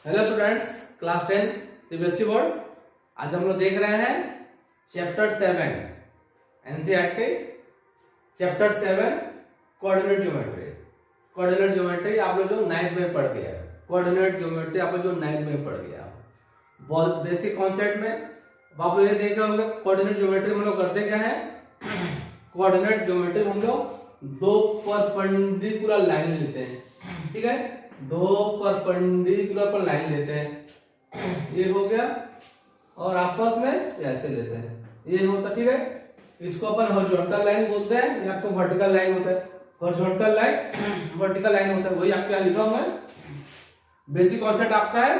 Hello students, class 10 CBSE board. आज हम लोग देख रहे हैं chapter 7 NCERT chapter 7 coordinate geometry. Coordinate geometry आप लोग जो 9th में पढ़ गया है, कोऑर्डिनेट ज्योमेट्री आप लोग जो 9th में पढ़ गया, बहुत बेसिक कॉन्सेप्ट में। आप लोग ये देखे होंगे कोऑर्डिनेट ज्योमेट्री में लोग करते क्या है, कोऑर्डिनेट ज्योमेट्री में हम लोग दो परपेंडिकुलर लाइन लेते हैं, ठीक है, दो परपेंडिकुलर पर लाइन लेते हैं, ये हो गया, और आपस में ऐसे लेते हैं, ये होता, ठीक है। इसको अपन हॉरिजॉन्टल लाइन बोलते हैं, ये आपको वर्टिकल लाइन होता है, हॉरिजॉन्टल लाइन वर्टिकल लाइन होता है, वही आपके यहाँ लिखा हुआ है। बेसिक कॉन्सेप्ट आपका है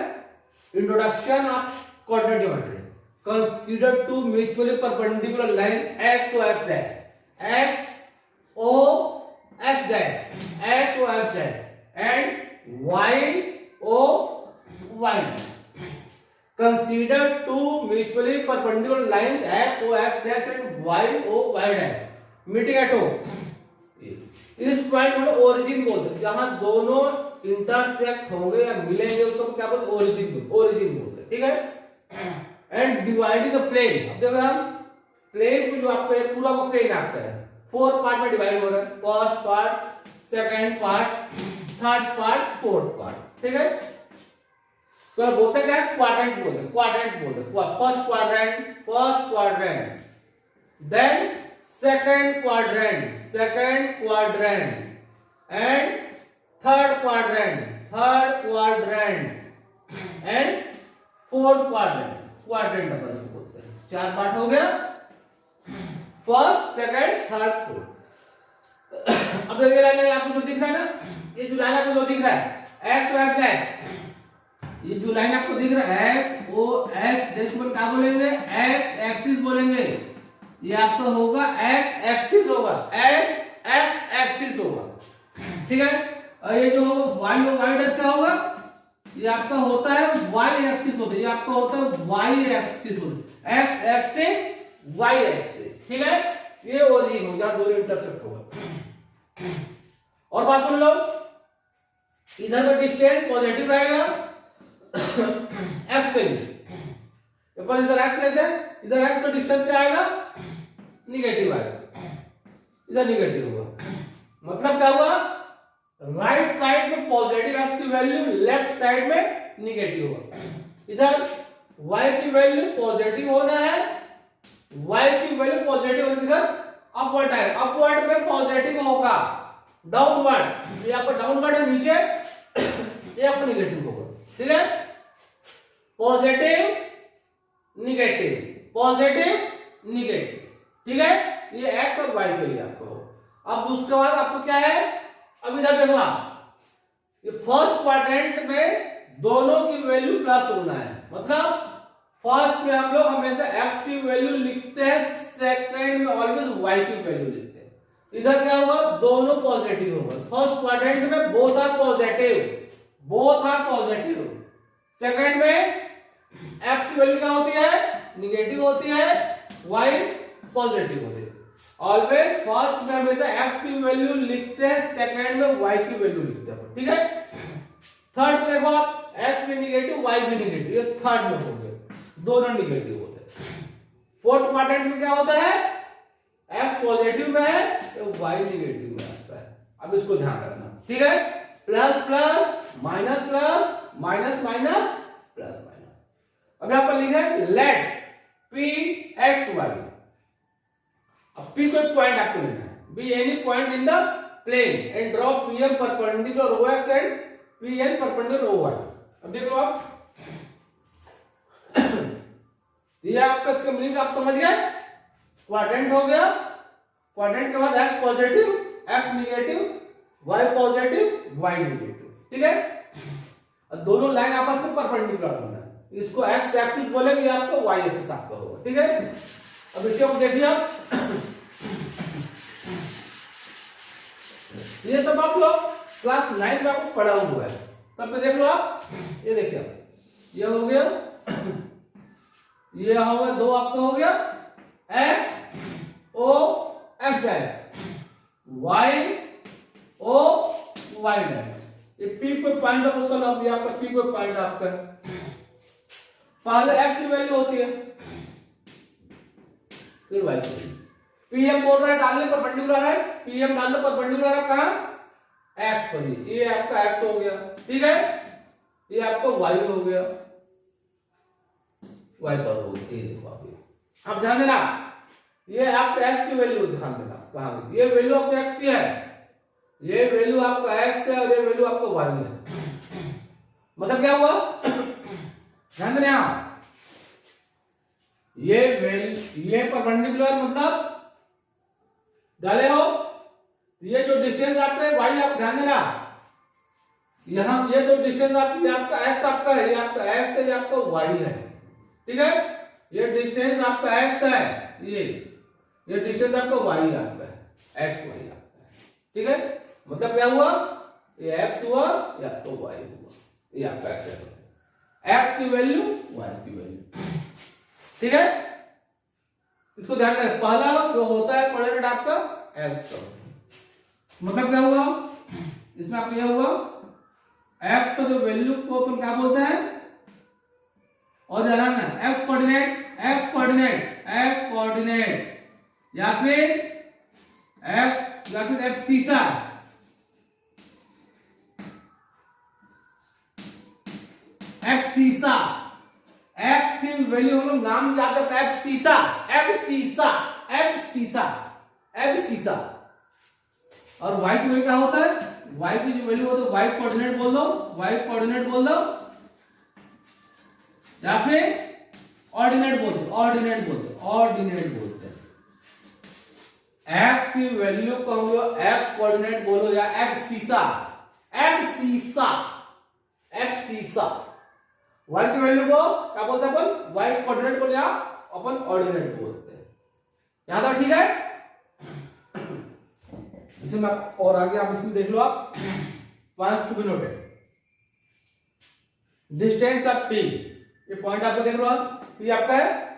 introduction of coordinate geometry. Consider two mutually perpendicular lines x to x dash, x o x dash, x o x dash and y o y dash. Consider two mutually perpendicular lines x o x dash and y o y dash meeting at O. इस point को origin बोलते हैं, जहां दोनों intersect होंगे या मिलेंगे उसको क्या बोलते हैं, ओरिजिन बोलते हैं, ठीक है। एंड डिवाइडिंग द प्लेन, अब देखो हम प्लेन को जो आपका पूरा को प्लेन आपका है 4 पार्ट में डिवाइड हो रहा है, first part, second part, third part, fourth part, ठीक है। तो बोलते क्या है, क्वाड्रेंट बोलते हैं, first quadrant, then second quadrant and third quadrant and fourth quadrant अपन इसको बोलते हैं। 4 पार्ट हो गया, फर्स्ट, सेकंड, थर्ड, फोर्थ। अब देखिए लाइन आपको जो दिख रहा है ना, ये जो लाइन आपको जो दिख रहा है एक्स ओ एक्स डैश, ये जो लाइन आपको दिख रहा है एक्स ओ एक्स डैश को क्या बोलेंगे, एक्स एक्सिस बोलेंगे। ये आपका होगा एक्स एक्सिस होगा, एक्स एक्सिस होगा, ठीक है। और ये जो वाई ओ वाई डैश क्या होगा, ये आपका होता है वाई एक्सिस होता है, ये आपका होता है वाई एक्सिस होता है, एक्स एक्सिस वाई एक्सिस, ठीक है। ये ओरिजिन हो जहां दोनों इंटरसेक्ट होगा। और बात सुन लो, इधर का डिस्टेंस पॉजिटिव रहेगा x के लिए, अपन इधर x लेते हैं, इधर x का डिस्टेंस क्या आएगा, निगेटिव आएगा, इधर निगेटिव होगा। मतलब क्या हुआ, राइट साइड में पॉजिटिव x की वैल्यू, लेफ्ट साइड में निगेटिव होगा। इधर y की वैल्यू पॉजिटिव होना है, y की वैल्यू पॉजिटिव होगी, इधर अपवर्ड है, अपवर्ड में पॉजिटिव होगा, डाउनवर्ड, ये आपका डाउनवर्ड है नीचे, ये आपका निगेटिव होगा, ठीक है। पॉजिटिव निगेटिव, ठीक है। ये x और y के लिए आपको। अब उसके बाद आपको क्या है, अब इधर देखो आप, ये फर्स्ट क्वाड्रेंट में दोनों की वैल्यू प्लस होना है, मतलब फर्स्ट में हम लोग हमेशा x की वैल्यू लिखते हैं, सेकंड में ऑलवेज y की वैल्यू लिखते हैं। इधर क्या होगा, दोनों पॉजिटिव होगा, फर्स्ट क्वाड्रेंट में बोथ आर पॉजिटिव, सेकंड में x की वैल्यू क्या होती है, निगेटिव होती है, y पॉजिटिव होती है। ऑलवेज फर्स्ट में हमेशा x की वैल्यू लिखते हैं, सेकंड में y की वैल्यू लिखते हैं, ठीक है। थर्ड में देखो आप, x भी निगेटिव, y भी निगेटिव, ये थर्ड में हो गए, दोनों निगेटिव होते हैं। फोर्थ क्वाड्रेंट में क्या होता है, x पॉजिटिव में है, y निगेटिव में आता है। अब इसको ध्यान रखना, ठीक है। Plus plus minus plus minus minus plus minus. अभी आपको लिखा है लेट p x y। अब p को एक पॉइंट आपको लेना है, be any point in the plane and draw pm perpendicular ox and pn perpendicular oy। अब देखो आप, ये आपका इसका मीनिंग आप समझ गए, क्वाड्रेंट हो गया, क्वाड्रेंट के बाद x positive, x negative, y positive, y negative, ठीक है। दोनों लाइन आपस में परपेंडिकुलर होना है, इसको x एक्सिस बोलेंगे, आपको y एक्सिस आपका होगा, ठीक है। अब इसको आप देखिए, आप ये सब आप लोग क्लास 9 में आपको पढ़ा हुआ है, तब पे देख लो आप, ये देखिए आप, ये हो गया, ये होगा दो आपका हो गया x o x dash, y o y dash, ये P कोई पॉइंट है उसका नाम, ये आपका P कोई पॉइंट आपका पहले x की वैल्यू होती है, फिर y की। PM बोल रहा है डालने पर परपेंडिकुलर है, PM डालने पर परपेंडिकुलर है कहां, x पर ही। ये आपका x हो गया, ठीक है, ये आपका y हो गया, y पर हो गया। ये देखो आप ध्यान देना, ये आपका x की वैल्यू ध्यान देना कहां, ये वैल्यू आपका x की है, ये वैल्यू आपका x है और ये वैल्यू आपका y है। मतलब क्या हुआ, ध्यान देना, ये परपेंडिकुलर मतलब डाले हो, ये जो डिस्टेंस आपका है y, आप ध्यान देना, यहां से ये जो डिस्टेंस आपका x आपका है, ये आपका x है, ये आपका y है, ठीक है, ये डिस्टेंस आपका x है, ये डिस्टेंस आपका y आपका है, x y आपका है, ठीक है। मतलब क्या हुआ, ये x हुआ, ये आपका y हुआ, ये आपका x है, x की वैल्यू y की वैल्यू, ठीक है। इसको ध्यान रखें, पहला जो होता है कोऑर्डिनेट आपका x का, मतलब क्या हुआ, इसमें आपका यह हुआ x का जो वैल्यू को अपन क्या बोलते हैं, और ध्यान रखना x कोऑर्डिनेट या फिर एब्सिसा, एब्सिसा, x की वैल्यू हम लोग नाम याद रखते हैं, एब्सिसा, एब्सिसा, एब्सिसा, एब्सिसा। और y की वैल्यू क्या होता है, y की जो वैल्यू होता है y कोऑर्डिनेट बोल दो, y कोऑर्डिनेट बोल दो या फिर ऑर्डिनेट बोल दो, ऑर्डिनेट बोल दो, ऑर्डिनेट बोलते हैं। x की वैल्यू को हम लोग x कोऑर्डिनेट बोलो या एब्सिसा, एब्सिसा, एब्सिसा। y की वैल्यू को क्या बोलते हैं अपन, y कोऑर्डिनेट बोल या अपन ऑर्डिनेट बोलते हैं। यहां तक ठीक है, इसमें और आगे आप इसमें देख लो, आप points to be noted, distance of p, ये पॉइंट आपको देख लो आप, ये आपका है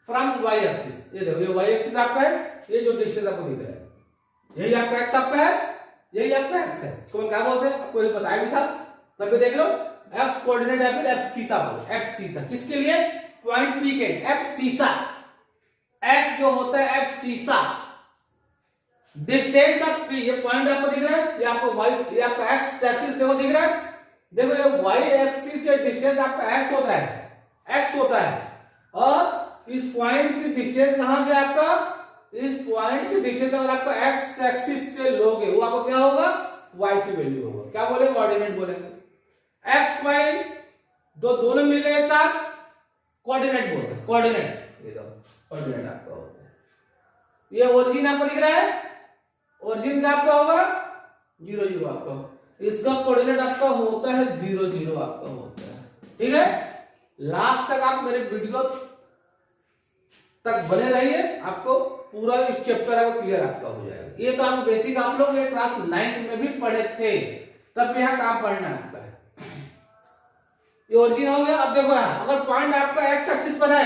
फ्रॉम y एक्सिस, ये देखो ये y एक्सिस आपका है, ये जो डिस्टेंस आपको दिख रहा है यही आपका x आपका है, यही आपका x है, इसको क्या बोलते हैं आपको ये बताया भी था, तब भी देख लो, x कोऑर्डिनेट या फिर एब्सिसा बोलो, एब्सिसा किसके लिए, पॉइंट p के, एब्सिसा, x जो होता है एब्सिसा, डिस्टेंस ऑफ p, ये पॉइंट आपको दिख रहा है, ये आपको y, ये आपका x एक्सिस देखो दिख रहा है, देखो ये y एक्सिस से डिस्टेंस आपका x होता है, x होता है, और इस पॉइंट की डिस्टेंस कहां से आपका, इस पॉइंट की डिस्टेंस अगर आपका x एक्सिस से लोगे वो आपको क्या होगा, y की वैल्यू होगा, क्या बोलेंगे, ऑर्डिनेट बोलेंगे। x y दोनों मिल गए एक साथ, कोऑर्डिनेट बोलते हैं, कोऑर्डिनेट, ये दो कोऑर्डिनेट आपका होता है। ये ओरिजिन आपको दिख रहा है, ओरिजिन का आपका होगा 0 0 आपका, इसका कोऑर्डिनेट आपका होता है 0 0 आपका होता है, ठीक है। लास्ट तक आप मेरे वीडियो तक बने रहिए, आपको पूरा इस चैप्टर आपको क्लियर आपका हो जाएगा। ये तो आप बेसिक आप लोग ये क्लास 9th में भी पढ़े थे, तब यहाँ काम पढ़ना है आपका, ये ओरिजिन हो गया। अब देखो यहाँ अगर पॉइंट आपका x एक्सिस पर है,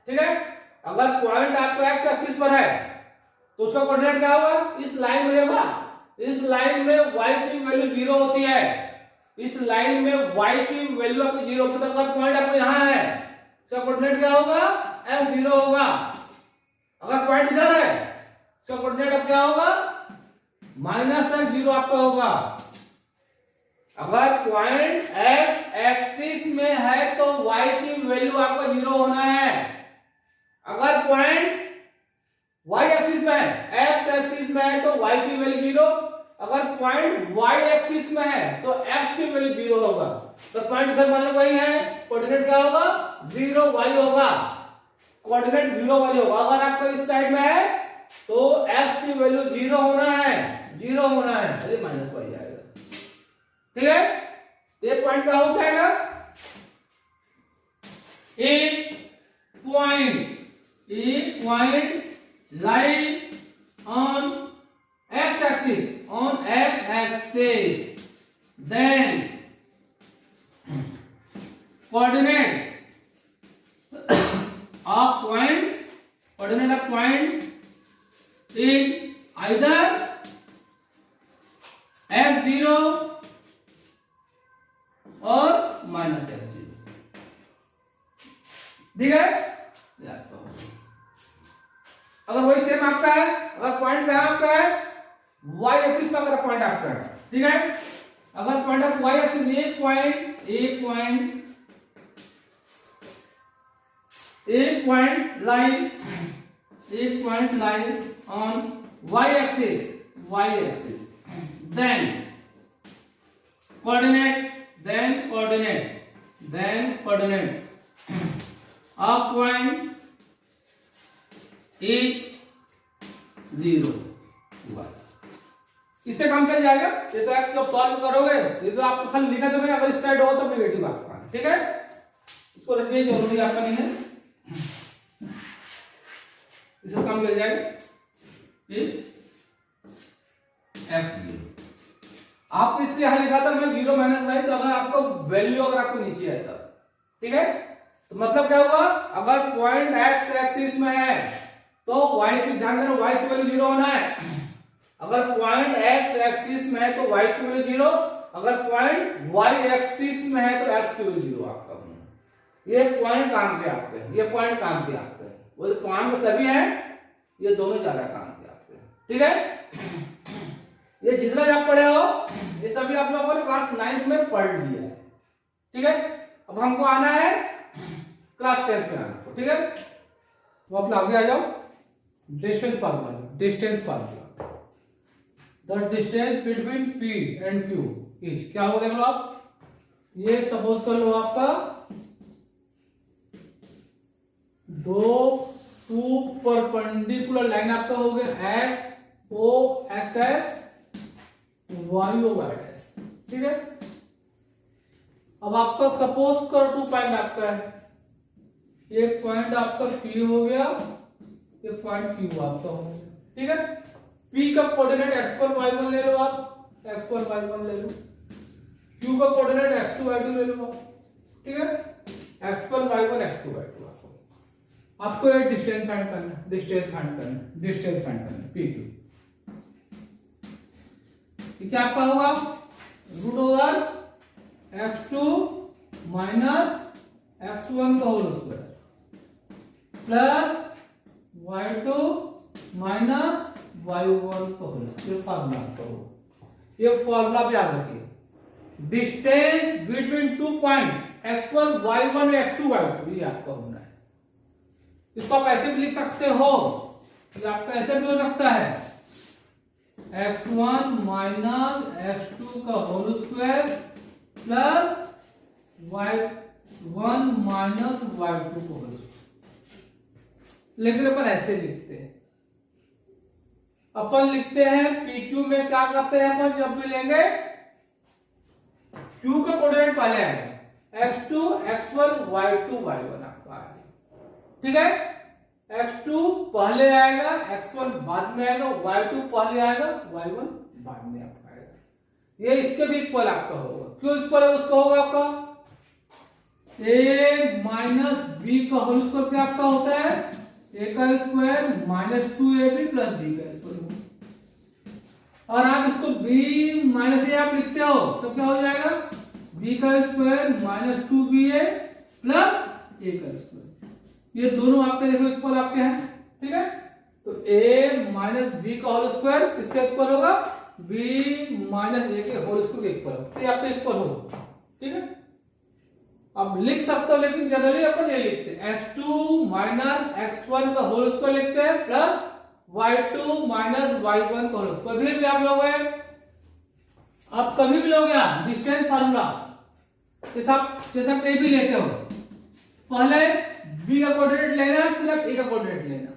ठीक है, अगर पॉइंट आपका x एक्सिस पर है तो उसका कोऑर्डिनेट क्या होगा, इस लाइन में देखो, इस लाइन में y की वैल्यू 0 होती है, इस लाइन में y की वैल्यू आपको 0 होती है, अगर पॉइंट आपको यहाँ है इसका कोऑर्डिनेट क्या होगा, x0 होगा। अगर पॉइंट इधर है इसका कोऑर्डिनेट अब क्या होगा, -x0 आपका होगा। अगर पॉइंट x एक्सिस में है तो y की वैल्यू आपका 0 होना है। अगर पॉइंट y एक्सिस में है, x एक्सिस में है तो y की वैल्यू 0, अगर पॉइंट y एक्सिस में है तो x की वैल्यू 0 होगा। तो पॉइंट इधर मान लो वही है, कोऑर्डिनेट क्या होगा, 0 y होगा, कोऑर्डिनेट 0 y होगा। अगर आपको इस साइड में है तो x की वैल्यू 0 होना है, 0 होना है, अरे -y आएगा, ठीक है। ये पॉइंट क्या हो जाएगा, एक point lie on x axis, on x axis, then coordinate of point is either x0 minus x zero. ठीक है, अगर वही सेम आपका है, अगर पॉइंट कहां आपका है, वाई एक्सिस में अगर पॉइंट आपका है, ठीक है, अगर पॉइंट ऑफ वाई एक्सिस एक point line on Y axis, then coordinate of point is 0 1। इससे काम चल जाएगा। ये तो एक्स जब सॉल्व करोगे, ये तो आपको खाली लिखा तो मैं, अगर इस साइड हो तो नेगेटिव आपका, ठीक है, इसको रखिए, जरूरी आपका नहीं है, इससे काम चल जाएगा। एक्स जीरो आपको इसलिए यहां लिखा था मैं 0 माइनस वाई, तो अगर आपको वैल्यू अगर आपको नीचे है तब, ठीक है, तो मतलब क्या हुआ, अगर पॉइंट एक्स एक्सिस में है तो वाई की, ध्यान देना, वाई की वैल्यू 0 होना है। अगर पॉइंट एक्स एक्सिस में है तो वाई की वैल्यू 0, अगर पॉइंट वाई एक्सिस में है तो एक्स की वैल्यू 0 आपका होना। ये पॉइंट काम के आपके, ये पॉइंट काम के आपके, वो पॉइंट सभी है, ये दोनों ज्यादा काम के आपके, ठीक है। ये जितना आप पढ़े हो ये सभी आप लोगों ने क्लास 9th में पढ़ लिया है, ठीक है। अब हमको आना है क्लास 10th में आना, ठीक है। तो आप आगे आ जाओ, distance formula, the distance between P and Q is, क्या हो देख लो आप, ये सपोज कर लो आपका टू परपेंडिकुलर लाइन आपका हो गया X O X dash Y O Y dash, ठीक है। अब आपका सपोज कर 2 पॉइंट आपका है, एक पॉइंट आपका P हो गया, एक पॉइंट Q आपका हो गया, ठीक है। P का कोऑर्डिनेट x1 y1 ले लो आप, x1 y1 ले लो, Q का कोऑर्डिनेट x2 y2 ले लो आप, ठीक है, x1 y1 x2 y2 आपको ये डिस्टेंस फाइंड करना, डिस्टेंस फाइंड करना PQ, क्या आपका होगा, root over x2 minus x1 का whole square plus y2 minus y1 का होल स्क्वायर, फार्मूला आपका होगा। ये फार्मूला पे याद रखिए, distance between 2 points x1 y1 x2 y2, ये आपका होना है। इसको आप ऐसे भी लिख सकते हो, ये आपका ऐसे भी हो सकता है, x1 माइनस x2 का whole square plus y1 minus y2 का होल स्क्वायर, लेकिन अपन ऐसे लिखते हैं, अपन लिखते हैं PQ में क्या करते हैं अपन, जब भी लेंगे Q का कोऑर्डिनेट पहले आएगा, x2 x1 y2 y1 आपका आएगा, ठीक है। x2 पहले आएगा, x1 बाद में आएगा, y2 पहले आएगा, y1 बाद में आपका आएगा। ये इसके भी इक्वल आपका होगा, क्यों इक्वल है उसका होगा आपका, a माइनस b का होल स्क्वायर क्या आपका होता है, a का square minus 2ab plus b का स्क्वायर, और आप इसको b माइनस a आप लिखते हो तो क्या हो जाएगा, b का square minus 2ba plus a का स्क्वायर, ये दोनों आपके देखो इक्वल आपके हैं, ठीक है। तो a माइनस बी का होल स्क्वायर इसके इक्वल होगा, b माइनस a के होल स्क्वायर के इक्वल होगा, तो ये आपके इक्वल होगा, ठीक है। अब लिख सकते हो, लेकिन जनरली अपन ये लिखते हैं x2 माइनस x1 का होल स्क्वायर लिखते हैं प्लस y2 माइनस y1 का होल स्क्वायर। कभी भी आप लोग आप कभी भी लोगे डिस्टेंस फार्मूला, जैसा कहीं भी लेते हो, पहले b का कोऑर्डिनेट लेना, फिर आप a का कोऑर्डिनेट लेना,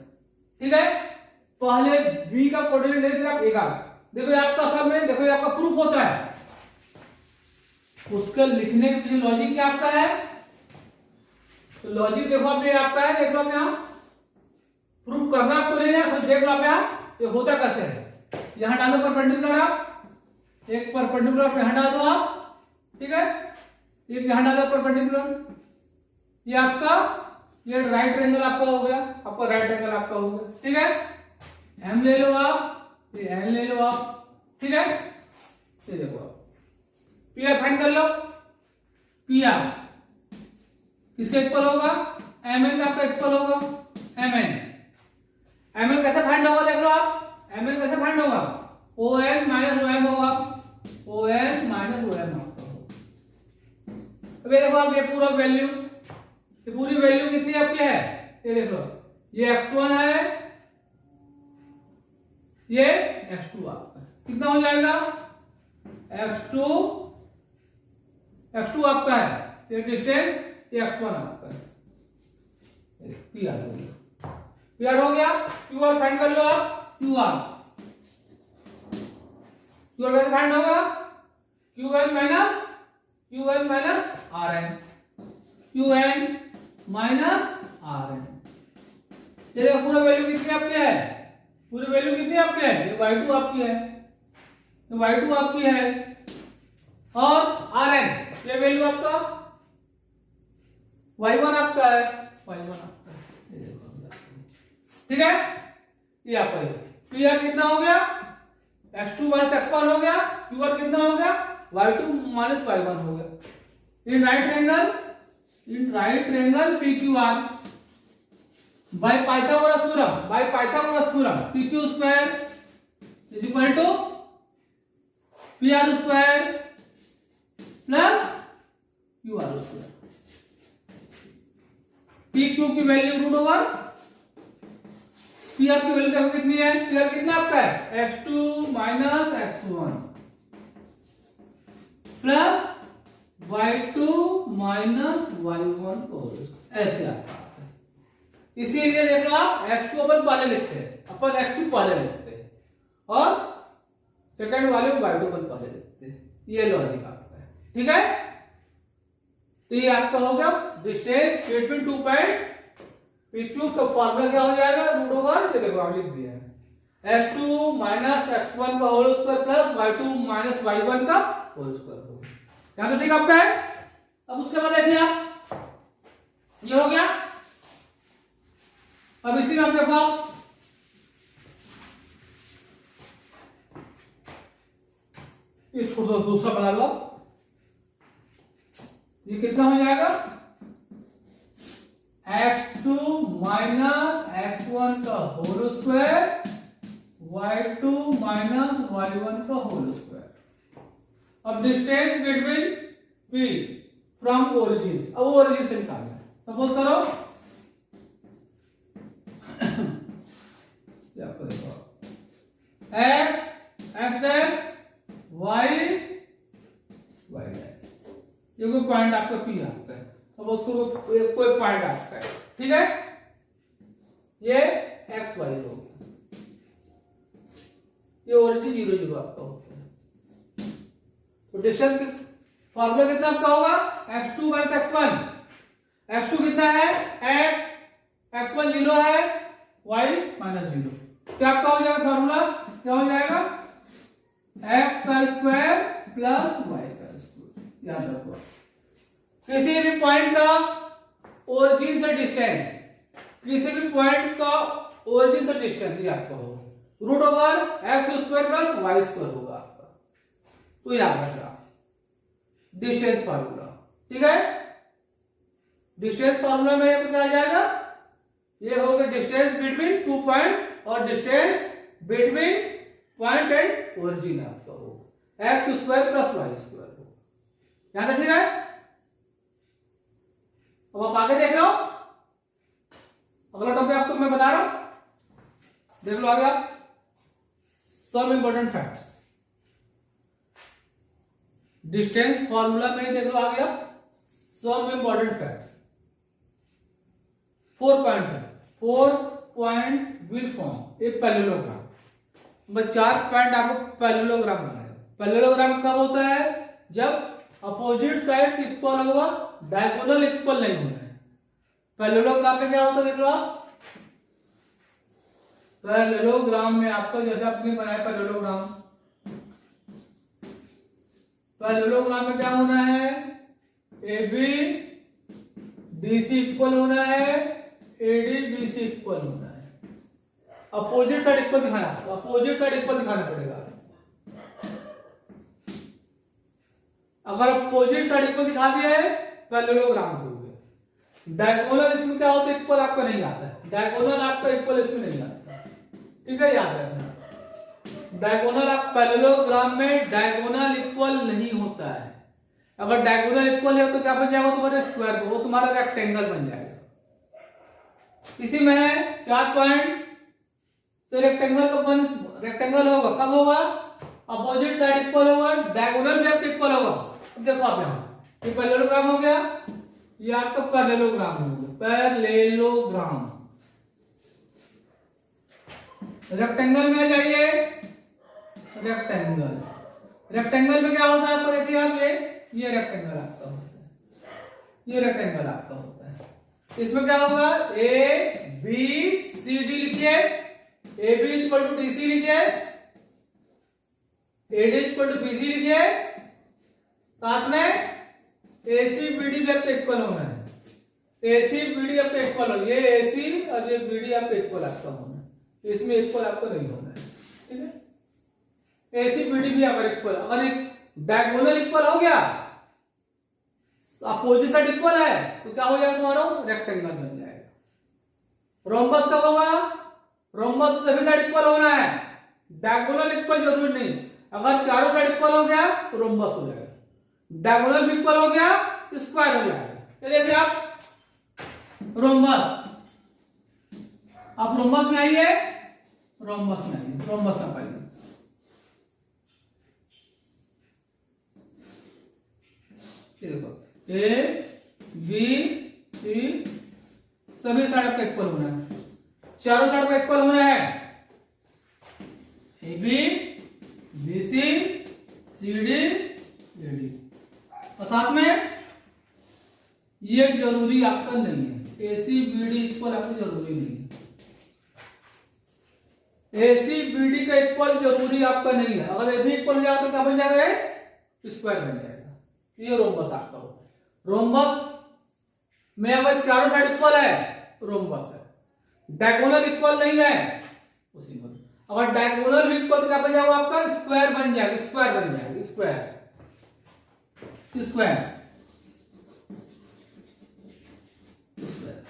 ठीक है। पहले b का कोऑर्डिनेट लेना, फिर आप a का, देखो ये आपका असल में, देखो ये आपका प्रूफ होता है, उसका लिखने के पीछे लॉजिक क्या आपका है, तो लॉजिक देखो आप, ये आपका है, देख लो आप यहाँ, प्रूफ करना आपको नहीं है, देख लो आप यहाँ ये होता कैसे है। यहां डालो परपेंडिकुलर, आप एक परपेंडिकुलर यहां डाल दो आप, ठीक है, एक यहां डालो परपेंडिकुलर, ये आपका ये राइट एंगल आपका हो गया, आपका राइट एंगल आपका हो गया, ठीक है। एम ले लो आप, ये एन ले लो आप, ठीक है। ये देखो आप पी फाइंड कर लो, पी आर किसके इक्वल होगा, एम एन का आपका इक्वल होगा, एम एन। एम एन कैसे फाइंड होगा देख लो आप, एम एन कैसे फाइंड होगा, O N minus O M होगा, O N minus O M आपका होगा। अभी देखो आप ये पूरा वैल्यू, ये पूरी वैल्यू कितनी आपकी है, ये देख लो, ये x1 है, ये x2 आपका कितना हो जाएगा, x2 आपका है, ये डिस्टेंस, ये x1 आपका है, PR हो गया, PR हो गया। QR फाइंड कर लो आप, QR कैसे फाइंड होगा, QN minus RN, QN minus RN। ये देखो पूरा वैल्यू कितनी आपकी है, पूरी वैल्यू कितनी आपकी है, ये y2 आपकी है, तो y2 आपकी है, और Rn ये वैल्यू आपका y1 आपका है, y1 आपका है, ठीक है। ये आपका PR कितना हो गया, x2 माइनस x1 हो गया, QR कितना हो गया, y2 माइनस y1 हो गया। In right triangle PQR by Pythagoras theorem PQ square is equal to PR square plus QR square। PQ की वैल्यू रूट ओवर PR की वैल्यू देखो कितनी है, PR कितना आपका है, x2 minus x1 plus y2 minus y1 को ऐसे आता है। इसीलिए देख लो आप x2 अपन पहले लिखते हैं, अपन x2 पहले लिखते हैं और सेकंड वाले को y2 अपन पहले लिखते हैं, ये लॉजिक आपका है, ठीक है। तो ये आपका हो गया डिस्टेंस बिटवीन 2 पॉइंट। PQ का फॉर्मूला क्या हो जाएगा, रूट ओवर, ये देखो आप लिख दिया है, x2 माइनस x1 का whole square plus y2 minus y1 का होल स्क्वायर होगा। यहां तो ठीक आपका है। अब उसके बाद देखिए आप, ये हो गया। अब इसी में आप देखो, आप ये छोड़ दो, दूसरा बना लो, ये कितना हो जाएगा, x2 माइनस x1 का whole square y2 minus y1 का होल स्क्वायर। अब distance between P from origin, अब ओरिजिन से निकालना है। सपोज करो आपको देखो x डैश y डैश, ये कोई पॉइंट आपका P आपका है, सपोज करो कोई पॉइंट आपका है, ठीक है। ये x y हो गया, ये ओरिजिन 0 0 आपका हो गया। तो डिस्टेंस फॉर्मूला कितना आपका होगा, x2 माइनस x1, x2 कितना है x1 0 है, y माइनस 0, क्या आपका हो जाएगा फॉर्मूला, क्या हो जाएगा, x का स्क्वायर प्लस y का स्क्वायर। याद रखो, किसी भी पॉइंट का ओरिजिन से डिस्टेंस, किसी भी पॉइंट का ओरिजिन से डिस्टेंस ये आपका होगा root over x square plus y square होगा आपका। तो याद रखना डिस्टेंस फार्मूला, ठीक है। डिस्टेंस फार्मूला में क्या आ जाएगा, ये होगा डिस्टेंस बिटवीन 2 पॉइंट्स और distance between point and origin आपका होगा x square plus y square होगा। यहां तक ठीक है। अब आप आगे देख लो, अगला टॉपिक आपको मैं बता रहा हूं, देख लो आगे आप, some important facts. Distance formula में देख लो आगे आप, सम इंपॉर्टेंट फैक्ट्स। 4 पॉइंट्स है, 4 point will form a parallelogram. 4 point आपको पैरेललोग्राम बनाएगा। पैरेललोग्राम कब होता है, जब अपोजिट साइड्स इक्वल होगा, डायगोनल इक्वल नहीं होना है। पैरेललोग्राम में क्या होता है देख लो आप, पैरेललोग्राम में आपको जैसे आपने बनाया पैरेललोग्राम, पैरेललोग्राम में क्या होना है, AB DC इक्वल होना है, AD BC इक्वल होना है। अपोजिट साइड इक्वल दिखाना, अपोजिट साइड इक्वल दिखाना पड़ेगा। अगर अपोजिट साइड इक्वल दिखा दिया है पैरेललोग्राम हो गया। डायगोनल इसमें क्या होता है, इक्वल आपका नहीं आता है, डायगोनल आपका इक्वल इसमें नहीं आता, ठीक है, याद रखना। डायगोनल आप पैरेललोग्राम में डायगोनल इक्वल नहीं होता है। अगर डायगोनल इक्वल है तो क्या बन जाएगा तुम्हारे स्क्वायर, वो तुम्हारा रेक्टेंगल बन जाएगा। इसी में है 4 पॉइंट से रेक्टेंगल का बन, रेक्टेंगल होगा कब होगा, अपोजिट साइड इक्वल होगा, डायगोनल भी आपका इक्वल होगा। अब देखो आप यहाँ ये पैरेललोग्राम हो गया, ये आपका पैरेललोग्राम हो गया, पैरेललोग्राम। रेक्टेंगल में जाइए, रेक्टेंगल, रेक्टेंगल में क्या होता है आपको देखिए आप, ये रेक्टेंगल आपका होता है, ये रेक्टेंगल आपका होता है। इसमें क्या होगा, ए बी सी डी लिखिए, A B equal to D C लिखिए, A D equal to B C लिखिए, साथ में ए सी बी डी भी आपका इक्वल होना है, ए सी बी डी आपका इक्वल हो, ये ए सी और ये बी डी आपका इक्वल आपका होना है, इसमें इक्वल आपको नहीं होना है, ठीक है। ए सी बी डी भी अगर इक्वल, अगर डायगोनल इक्वल हो गया, अपोजिट साइड इक्वल है, तो क्या हो जाएगा तुम्हारा, रेक्टेंगल बन जाएगा। रोम्बस कब होगा, रोम्बस सभी साइड इक्वल होना है, डायगोनल इक्वल जरूरी नहीं, अगर चारों साइड इक्वल हो गया तो रोम्बस हो जाएगा, डायगोनल भी इक्वल हो गया तो स्क्वायर हो जाएगा। ये देखिए आप रोम्बस, आप रोम्बस में आइए, रोम्बस में आइए, रोम्बस में पाइए, देखो ए बी सी सभी साइड आपका इक्वल होना है, चारों साइड का इक्वल होना है, A B B C C D A D, और साथ में ये जरूरी आपका नहीं है, A C B D equal आपको जरूरी नहीं है, ए सी बी डी का इक्वल जरूरी आपका नहीं है। अगर ए भी इक्वल हो जाएगा तो क्या बन जाएगा, स्क्वायर बन जाएगा। ये रोम्बस आपका होता है। रोम्बस में अगर चारों साइड इक्वल है तो रोम्बस है, डायगोनल इक्वल नहीं है उसी में, अगर डायगोनल भी इक्वल तो क्या बन जाएगा आपका, स्क्वायर बन जाएगा, स्क्वायर बन जाएगा, स्क्वायर स्क्वायर स्क्वायर।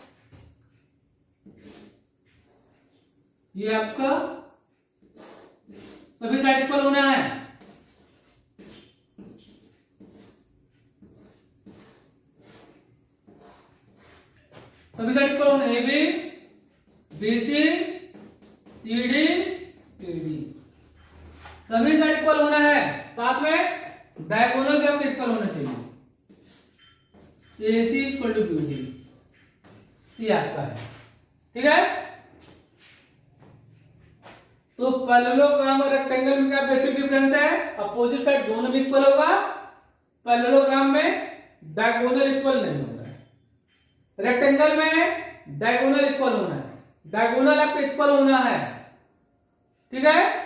ये आपका सभी साइड इक्वल होना है, सभी साइड इक्वल होना, A B B C C D A D सभी साइड इक्वल होना है, साथ में डायगोनल भी आपको इक्वल होना चाहिए, ए C equal to B D, ये आपका है, ठीक है। तो पैरेललोग्राम और रेक्टेंगल में क्या बेसिक डिफरेंस है, अपोजिट साइड दोनों भी इक्वल होगा, पैरेललोग्राम में डायगोनल इक्वल नहीं होगा, रेक्टेंगल में डायगोनल इक्वल होना है, डायगोनल आपका इक्वल होना है, ठीक है।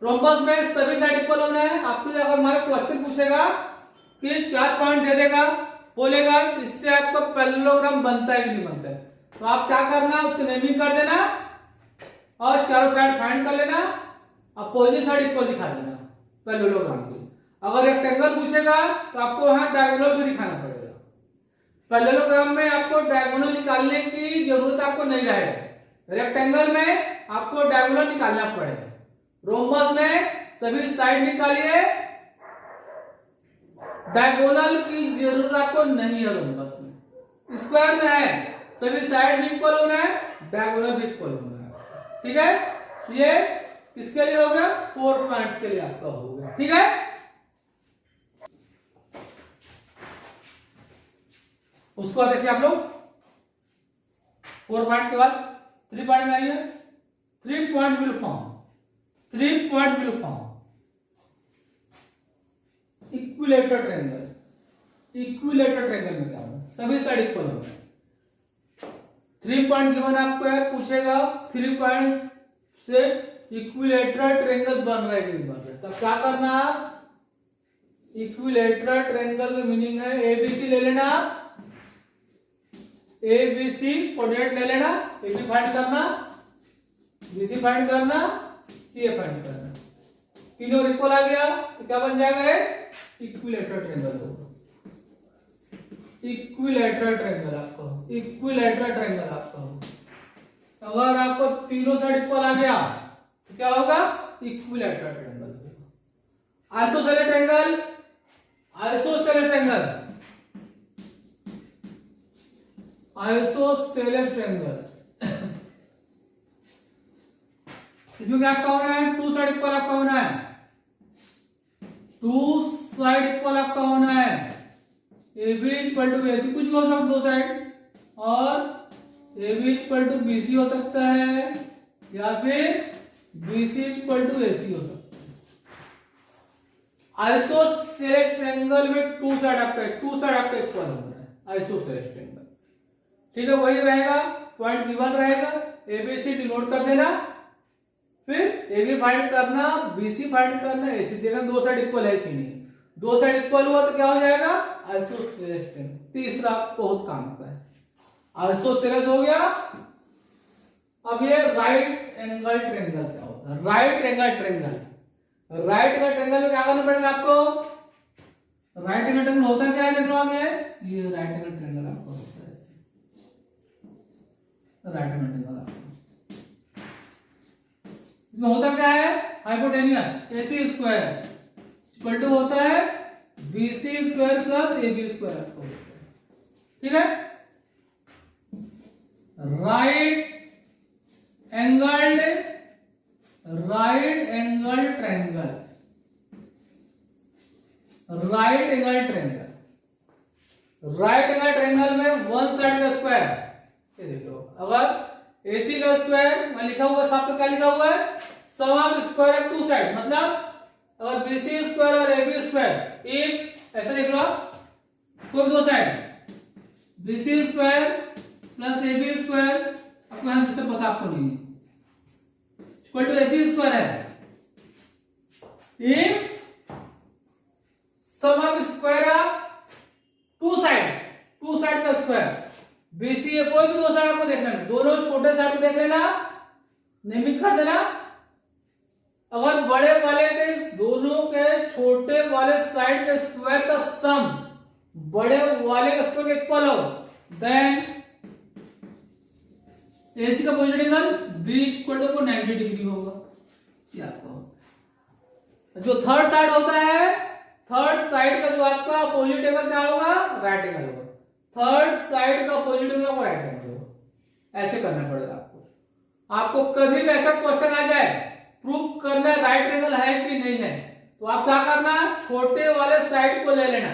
रोम्बस में सभी साइड इक्वल होना है। आपको अगर हमारा क्वेश्चन पूछेगा कि 4 पॉइंट दे देगा, बोलेगा इससे आपका पैरेललोग्राम बनता है कि नहीं बनता है, तो आप क्या करना, उसको नेमिंग कर देना और चारों साइड फाइंड कर लेना, अपोजिट साइड इक्वल दिखा देना पैरेललोग्राम को। अगर रेक्टेंगल पूछेगा तो आपको वहां डायगोनल भी दिखाना पड़ेगा। पैरेललोग्राम में आपको डायगोनल निकालने की जरूरत आपको नहीं रहेगा, रेक्टेंगल में आपको डायगोनल निकालना पड़ेगा। रोम्बस में सभी साइड निकालिए, डायगोनल की जरूरत आपको नहीं है। रोम्बस में स्क्वायर में है, सभी साइड भी इक्वल होना है, डायगोनल भी इक्वल होना है, ठीक है। ये इसके लिए हो गया, 4 पॉइंट्स के लिए आपका हो गया, ठीक है। उसको देखिए आप लोग 4 पॉइंट के बाद 3 पॉइंट में आइए। 3 point will form, 3 point will form equilateral triangle. Equilateral triangle में क्या होगा, सभी साइड इक्वल होगा। 3 पॉइंट गिवन आपको है, पूछेगा 3 पॉइंट से इक्विलेटरल ट्रायंगल बन रहा है कि नहीं बन रहा है, तब क्या करना आप, इक्विलेटरल ट्रायंगल का मीनिंग है एबीसी ले लेना, एबीसी कोऑर्डिनेट ले लेना, एबी फाइंड करना, बीसी फाइंड करना, सीए फाइंड करना, तीनों इक्वल आ गया तो क्या बन जाएगा, इक्विलेटरल ट्रायंगल होगा। इक्विलैटरल ट्रायंगल आपका हो, इक्विलैटरल ट्रायंगल आपका हो। अगर आपको तीनों साइड इक्वल आ गया तो क्या होगा? इक्विलैटरल ट्रायंगल होगा। Isosceles triangle, isosceles triangle, isosceles triangle इसमें क्या आपका होना है? टू साइड इक्वल आपका होना है, टू साइड इक्वल आपका होना है। A B equal to B C, कुछ भी हो सकता है दो साइड, और A B equal to B C हो सकता है या फिर B C equal to A C हो सकता है। आइसोसेलेस ट्रायंगल में टू साइड आपका इक्वल होना है, आइसोसेलेस ट्रायंगल। ठीक है, वही रहेगा, पॉइंट गिवन रहेगा, ए बी सी डिनोट कर देना, फिर ए बी फाइंड करना, बी सी फाइंड करना, ए सी देखना दो साइड इक्वल है कि नहीं। दो साइड इक्वल हुआ तो क्या हो जाएगा? Isosceles triangle. तीसरा बहुत काम का है, आइसोसेलेस हो गया। अब ये राइट एंगल ट्रायंगल क्या होता है? Right angle triangle, right angle triangle में क्या करना पड़ेगा आपको? राइट एंगल ट्रायंगल होता क्या है? देख लो आप, ये राइट एंगल ट्रायंगल आपको होता है ऐसे, राइट एंगल ट्रायंगल आपको इसमें होता क्या है? Hypotenuse AC square equal to होता है BC square plus AB square आपको होता है। ठीक है, right angle triangle, right angle triangle में वन साइड का स्क्वायर, ये देख लो, अगर AC का स्क्वायर में लिखा हुआ है, साफ तो क्या लिखा हुआ है? Sum of square of two side, मतलब अगर BC स्क्वायर और AB स्क्वायर एक ऐसा देख लो, कोई दो side BC square plus AB square, आपको यहां से पता आपको नहीं है, इक्वल टू AC स्क्वायर है। If sum of square of two side का स्क्वायर BC है, कोई भी दो साइड आपको देखना है, दोनों छोटे साइड को देख लेना, नियमित कर देना। अगर बड़े वाले के दोनों के छोटे वाले साइड के स्क्वायर का सम बड़े वाले के स्क्वायर के इक्वल हो, देन AC का positive angle B equal to 90 degree होगा। ये आपको जो थर्ड साइड होता है, थर्ड साइड का जो आपका अपोजिट एंगल क्या होगा? राइट एंगल होगा। थर्ड साइड का अपोजिट एंगल राइट एंगल होगा। ऐसे करना पड़ेगा आपको। आपको कभी भी ऐसा क्वेश्चन आ जाए, प्रूफ करना राइट एंगल है कि नहीं है, तो आप क्या करना? छोटे वाले साइड को ले लेना,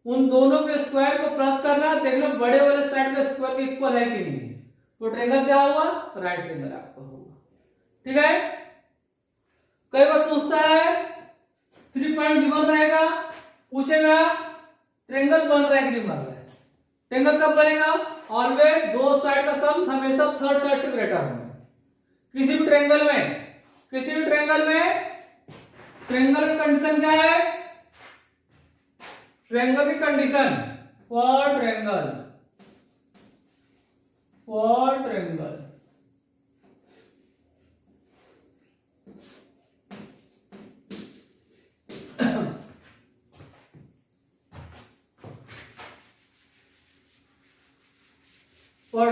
उन दोनों के स्क्वायर को प्लस करना, देखना बड़े वाले साइड का स्क्वायर के इक्वल है कि नहीं, तो ट्रायंगल क्या होगा? राइट एंगल आपका होगा। ठीक है, कई बार पूछता है 3 पॉइंट गिवन रहेगा, पूछेगा ट्रायंगल बन रहा है कि नहीं बन रहा है। ट्रायंगल कब बनेगा? ऑलवेज दो साइड का सम हमेशा थर्ड साइड से ग्रेटर होगा। किसी भी ट्रायंगल में ट्रायंगल की कंडीशन क्या है? ट्रायंगल की condition for triangle for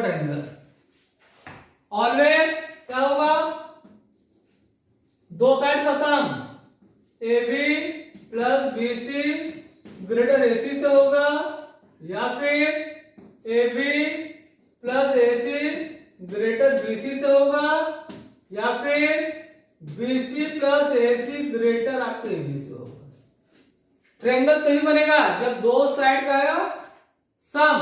triangle always क्या होगा? दो साइड का सम AB plus BC greater AC से होगा, या फिर AB plus AC greater BC से होगा, या फिर BC प्लस AC ग्रेटर आपके AB से होगा। ट्रायंगल तभी बनेगा जब दो साइड का सम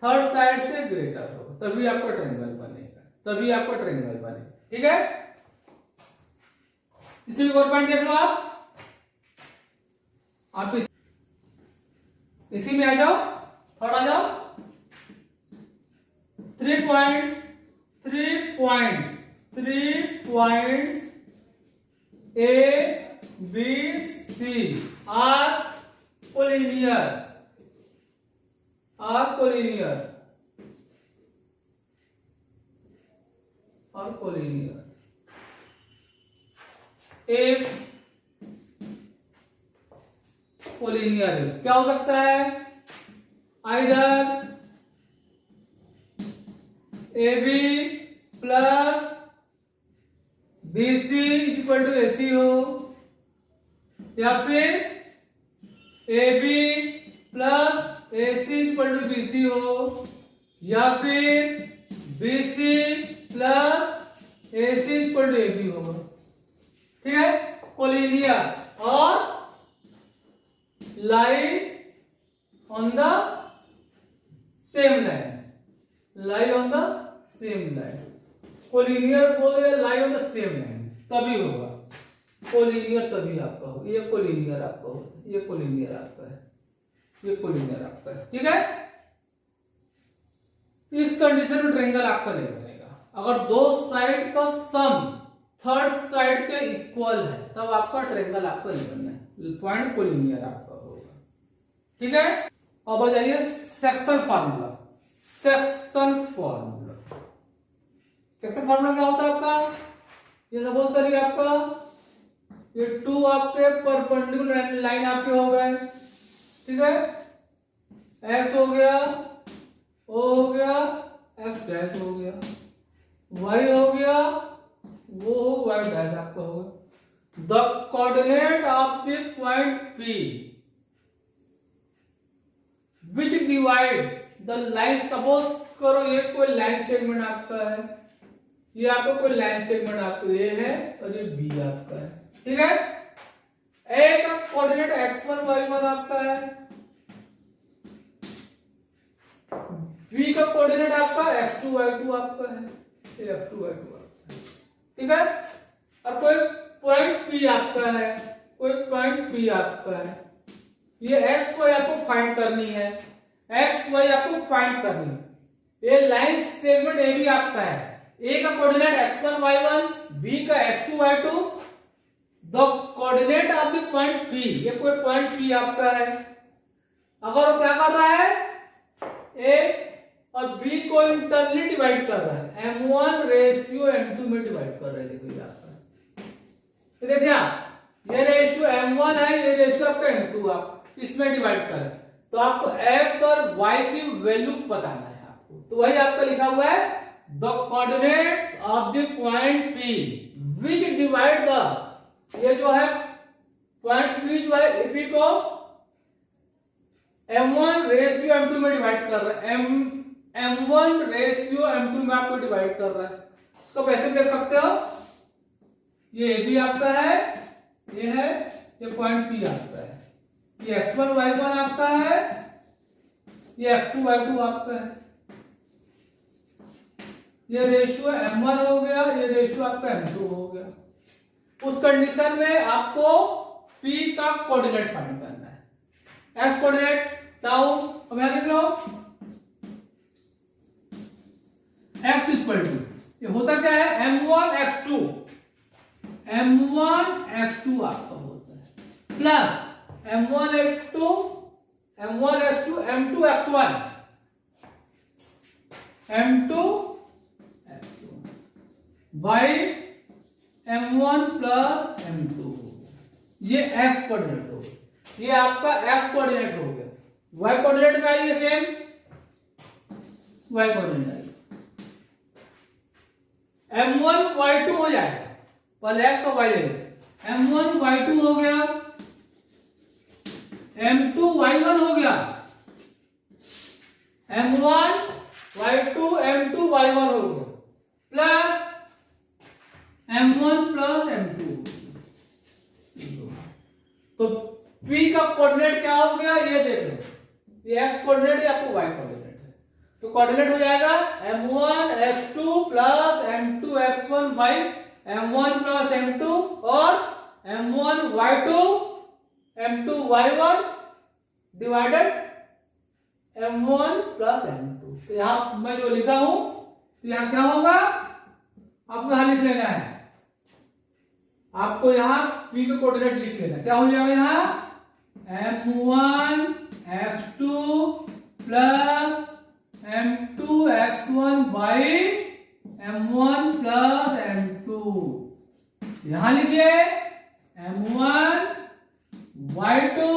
थर्ड साइड से ग्रेटर हो, तभी आपका ट्रायंगल बनेगा। ठीक है, इसी और पॉइंट देख लो आप इसी में आ जाओ, थोड़ा जाओ। 3 points A, B, C are collinear. If collinear है। क्या हो सकता है? Either A B plus B C equal to A C हो, या फिर A B plus A C equal to B C हो, या फिर B C plus A C equal to A B होगा। ठीक है, कोलिनियर और lie on the same line, lie on the same line. Collinear बोल रहे लाई ऑन द सेम लाइन, तभी होगा कोलिनियर, तभी आपका होगा। ये कोलिनियर आपका होगा, ये कोलिनियर आपका है, ये कोलिनियर आपका है। ठीक है, इस कंडीशन में ट्रायंगल आपका नहीं बनेगा। अगर दो साइड का सम थर्ड साइड के इक्वल है तब आपका ट्रायंगल आपका नहीं बनना है, पॉइंट कोलिनियर आपका होगा। ठीक है, अब आ जाइए section formula. Section formula, section formula क्या होता है आपका? ये सपोज करिए आपका ये टू आपके परपेंडिकुलर लाइन आपके हो गए। ठीक है, एक्स हो गया, ओ हो गया, एक्स डैश हो गया, वाई हो गया, वो वाई डैश आपका होगा। The coordinate of the point P which divides the line, suppose करो ये कोई लाइन सेगमेंट आपका है, ये आपका कोई लाइन सेगमेंट आपको ये है और ये बी आपका है। ठीक है, ए का कोऑर्डिनेट x1 y1 आपका है, बी का कोऑर्डिनेट आपका x2 y2 आपका है, ये f2 y2 आपका है। ठीक है, और कोई पॉइंट P आपका है, कोई पॉइंट P आपका है, ये x y आपको फाइंड करनी है, x y आपको फाइंड करनी है। ये लाइन सेगमेंट ए भी आपका है, ए का कोऑर्डिनेट x1 y1, बी का x2 y2, the coordinate of the point P, ये कोई पॉइंट P आपका है। अगर वो क्या कर रहा है, ए और बी को इंटरनली डिवाइड कर रहा है, m1 रेशियो m2 में डिवाइड कर रहे हैं। देखो ये आपका, देखिए आप ये रेशियो m1 है, ये रेशियो आपका m2 आप इसमें डिवाइड कर, तो आपको x और y की वैल्यू बताना है आपको। तो वही आपका लिखा हुआ है the coordinates of the point P which divide the, ये जो है पॉइंट P जो है AP को m1 रेशियो m2 में डिवाइड कर रहा है, m1 रेशियो m2 में आपको डिवाइड कर रहा है। उसको कैसे देख सकते हो, ये AB आपका है, ये है, ये पॉइंट P आपका है, ये x1 y1 आपका है, ये x2 y2 आपका है, ये रेशियो m1 हो गया, ये रेशियो आपका m2 हो गया। उस कंडीशन में आपको P का कोऑर्डिनेट फाइंड करना है। x कोऑर्डिनेट ताऊ, अब यहां लिख लो x इक्वल टू, ये होता क्या है, m1 x2, m1 x2 आपका होता है, plus m1 x2, m1 x2, m2 x1, m2 by m1 plus m2, ये x कोऑर्डिनेट हो गया, ये आपका x कोऑर्डिनेट हो गया। y कोऑर्डिनेट में आइए सेम, y कोऑर्डिनेट आइए, m1 y2 हो जाएगा, पहले x और y ले लो, m1 y2 हो गया, m2 y1 हो गया, m1 y2 m2 y1 हो गया, प्लस m1 प्लस m2। तो P का कोऑर्डिनेट क्या हो गया, ये देख लो, ये x कोऑर्डिनेट है, आपको y कोऑर्डिनेट है, तो कोऑर्डिनेट हो जाएगा m1 x2 plus m2 x1 by m1 plus m2 और m1 y2 m2 y1 divided m1 plus m2। तो यहां मैं जो लिखा हूं, तो यहां क्या होगा, आपको यहां लिख लेना है, आपको यहां P का कोऑर्डिनेट लिख लेना। क्या हो जाएगा यहां, m1 x2 plus m2 x1 by m1 plus m2। यहां लिखिए m1 y2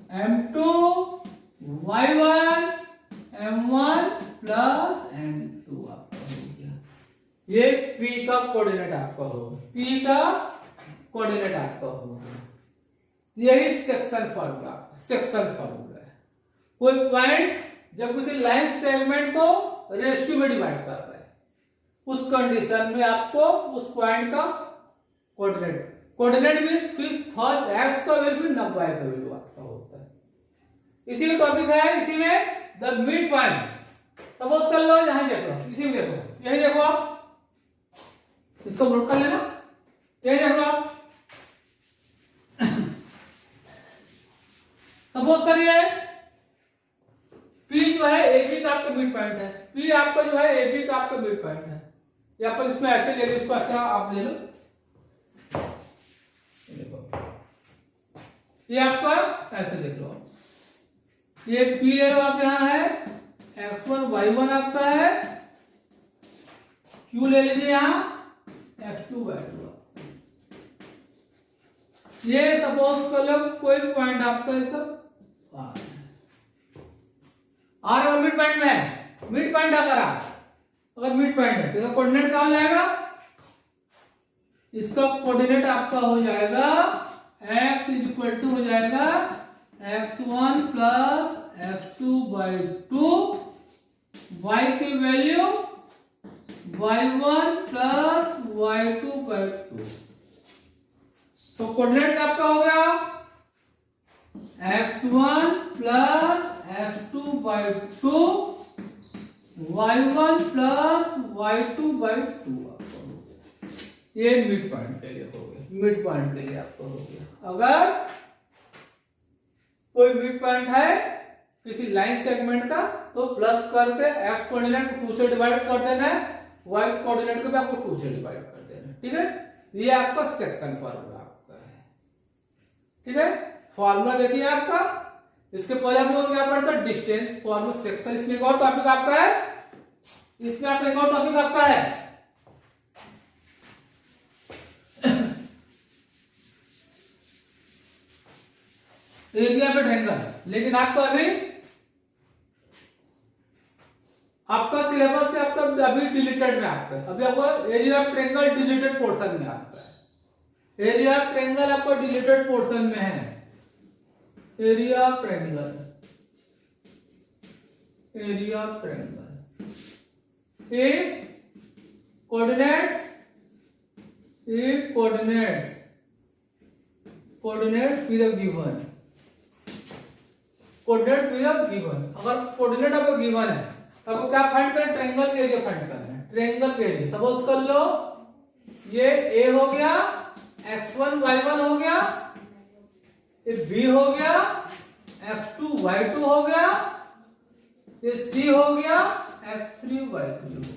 m2 y1 m1 plus m2 आपका हो गया। ये p का कोऑर्डिनेट आपका होगा, p का कोऑर्डिनेट आपका होगा। यही सेक्शन फॉर्मूला है। कोई पॉइंट जब किसी लाइन सेगमेंट को रेशियो में डिवाइड कर रहा है, उस कंडीशन में आपको उस पॉइंट का कोऑर्डिनेट मींस फर्स्ट x का वैल्यू फिर y का वैल्यू आपका होता है। इसी का टॉपिक है, इसी में द मिड पॉइंट। सपोज कर लो, यहां देखो, इसी में देखो, यही देखो आप, इसको नोट कर लेना, यही देखो आप। सपोज करिए P जो है AB का आपका मिड पॉइंट है, P आपका जो है AB का आपका मिड पॉइंट है। या पर इसमें ऐसे ले लो, इसको ऐसा आप ले लो, ये आपका ऐसे देख लो, ये P ले लो आप, यहां है x1 y1 आपका है, Q ले लीजिए यहां x2 y2। ये सपोज कर लो कोई पॉइंट आपका इसका R अगर मिड पॉइंट में है, मिड पॉइंट अगर मिड पॉइंट है तो कोऑर्डिनेट क्या हो जाएगा, इसका कोऑर्डिनेट आपका हो जाएगा x इज इक्वल टू हो जाएगा x1 plus x2 by 2, y की value y1 plus y2 by 2। तो कोऑर्डिनेट आपका हो गया x1 plus x2 by 2, y1 plus y2 by 2। ये मिड पॉइंट के लिए हो गया, मिड पॉइंट के लिए आपको हो गया। अगर कोई मिड पॉइंट है किसी लाइन सेगमेंट का तो प्लस करके x कोऑर्डिनेट को 2 से डिवाइड कर देना है, y कोऑर्डिनेट को भी आपको 2 से डिवाइड कर देना है। ठीक है, ये आपका सेक्शन फार्मूला आपका है। ठीक है, फार्मूला देखिए आपका, इसके पहले हम लोग क्या पढ़ा था, डिस्टेंस फॉर्मूला सेक्शन। इसमें एक और टॉपिक आपका है, इसमें आपका एक और टॉपिक आपका है एरिया पे ट्रायंगल। लेकिन आपका अभी आपका सिलेबस से आपका अभी डिलीटेड में आपका अभी आपका area of triangle deleted portion में आपका है। एरिया ऑफ ट्रायंगल आपका डिलीटेड पोर्शन में है। Area of triangle, area of triangle, coordinates with given, coordinate with given. अगर कोऑर्डिनेट आपको गिवन है तो आपको क्या फाइंड करना है, ट्रायंगल के एरिया फाइंड करना है। ट्रायंगल के एरिया सपोज कर लो ये A हो गया, x1 y1 हो गया, ये B हो गया, x2 y2 हो गया, ये C हो गया, x3 y3 हो गया।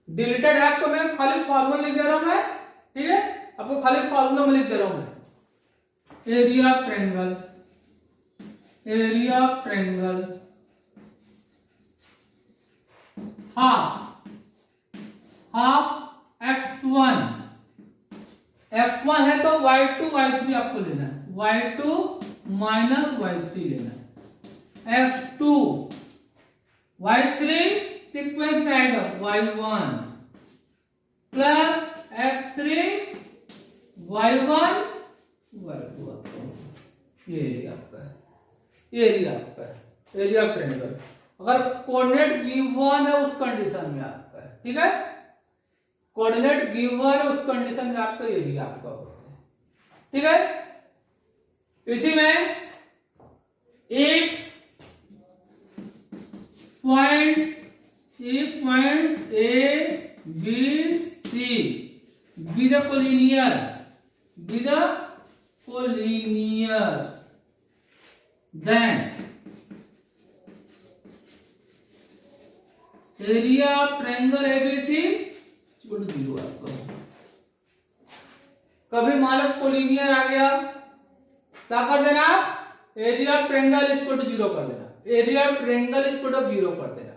डिलीटेड है आपको, मैं खाली फॉर्मूला लिख दे रहा हूं मैं। ठीक है, आपको खाली फॉर्मूला में लिख दे रहा हूं मैं। Area of triangle, area of triangle half x1, x1 है तो y2 y3 आपको लेना है, y2 माइनस y3 लेना है, x2 y3 सीक्वेंस में आएगा y1 plus x3 y1 y2। ये एरिया आपका है, ये एरिया आपका है, एरिया ऑफ ट्रायंगल। अगर कोऑर्डिनेट गिवन है उस कंडीशन में आपका है। ठीक है, कोऑर्डिनेट गिवन है उस कंडीशन में आपका एरिया आपका होता है। ठीक है, इसी में एक point A B C with a collinear, then area of triangle ABC equal to 0 आपका। कभी मान लो कोलिनियर आ गया, क्या कर देना, area of triangle equal to 0 कर देना, area of triangle equal to 0 कर देना।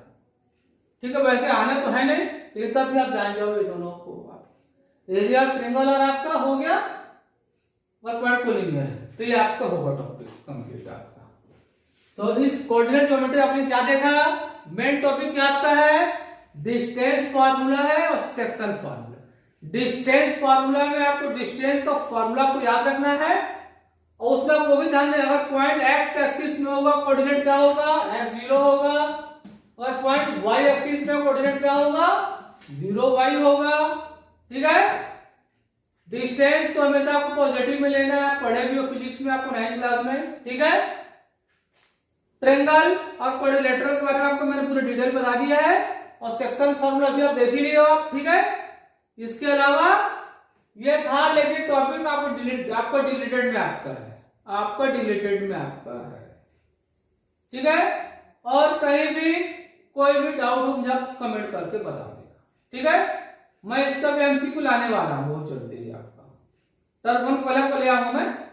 ठीक है, वैसे आना तो है नहीं, लेकिन तब भी आप जान जाओगे दोनों को। एरिया ऑफ ट्रायंगल और आपका हो गया और पॉइंट कोलिनियर है। तो ये आपका होगा टॉपिक कंप्लीट आपका। तो इस कोऑर्डिनेट ज्योमेट्री आपने क्या देखा, मेन टॉपिक क्या आपका है, डिस्टेंस फार्मूला है और सेक्शन फार्मूला। डिस्टेंस फार्मूला में आपको डिस्टेंस का फार्मूला को याद रखना है और उसमें आपको भी ध्यान देना, अगर पॉइंट एक्स एक्सिस में होगा कोऑर्डिनेट क्या होगा, x0 होगा, और पॉइंट वाई एक्सिस में कोऑर्डिनेट क्या होगा, 0y होगा। ठीक है, डिस्टेंस तो हमेशा आपको पॉजिटिव में लेना है, पढ़े भी हो फिजिक्स में आपको 9th क्लास में। ठीक है, ट्रायंगल और क्वाड्रिलेटरल के बारे में आपको मैंने पूरी डिटेल बता दिया है और सेक्शन फार्मूला भी आप देख ही लिए हो आप। ठीक है, इसके अलावा ये था, लेकिन टॉपिक आपको डिलीटेड में आपका है, आपका डिलीटेड में आपका है। ठीक है, और कहीं भी कोई भी डाउट हो मुझे आप कमेंट करके बता देगा। ठीक है, मैं इसका भी एमसीक्यू लाने वाला हूँ बहुत जल्दी आपका, तब हम पहले को ले आऊंगा मैं।